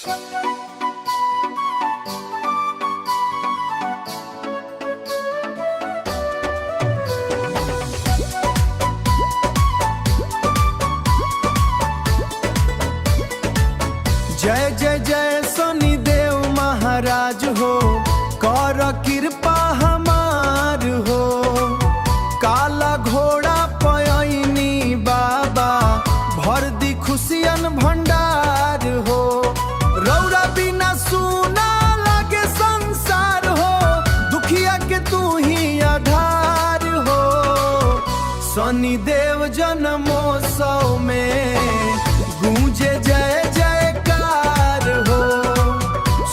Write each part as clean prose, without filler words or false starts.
जय जय जय शनिदेव महाराज हो, कर कृपा हमार हो। काला घोड़ा पयनी बाबा, भर दी खुशियन भंडार हो। रौरा बिना सुना लगे संसार हो, दुखिया के तू ही आधार हो। शनिदेव जन्मोत्सव में गूंजे जय जयकार हो।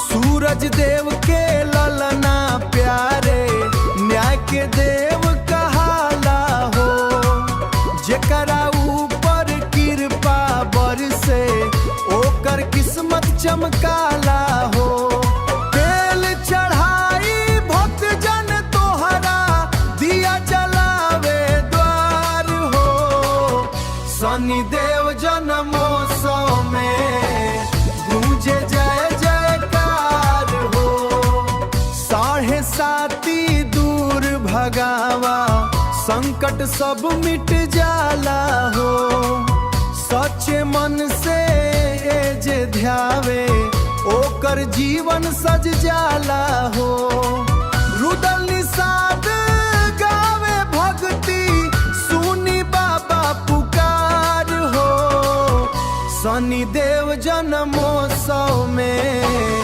सूरज देव के ललना प्यारे, न्याय के देव कहाला हो। जेकरा ऊपर कृपा बरसे, ओकर किस्मत चमकाला हो। तेल चढ़ाई भक्त जन तोहरा, दिया जलावे द्वार हो। शनिदेव जन्मोत्सव में गूंजे जय जयकार हो। साढ़े साती दूर भगावा, संकट सब मिट जाला हो। सच्चे मन से जे ध्यावे, ओकर जीवन सज जाला हो। रुदल निषाद गावे भक्ति, सुनी बाबा पुकार हो। शनिदेव जन्मोत्सव में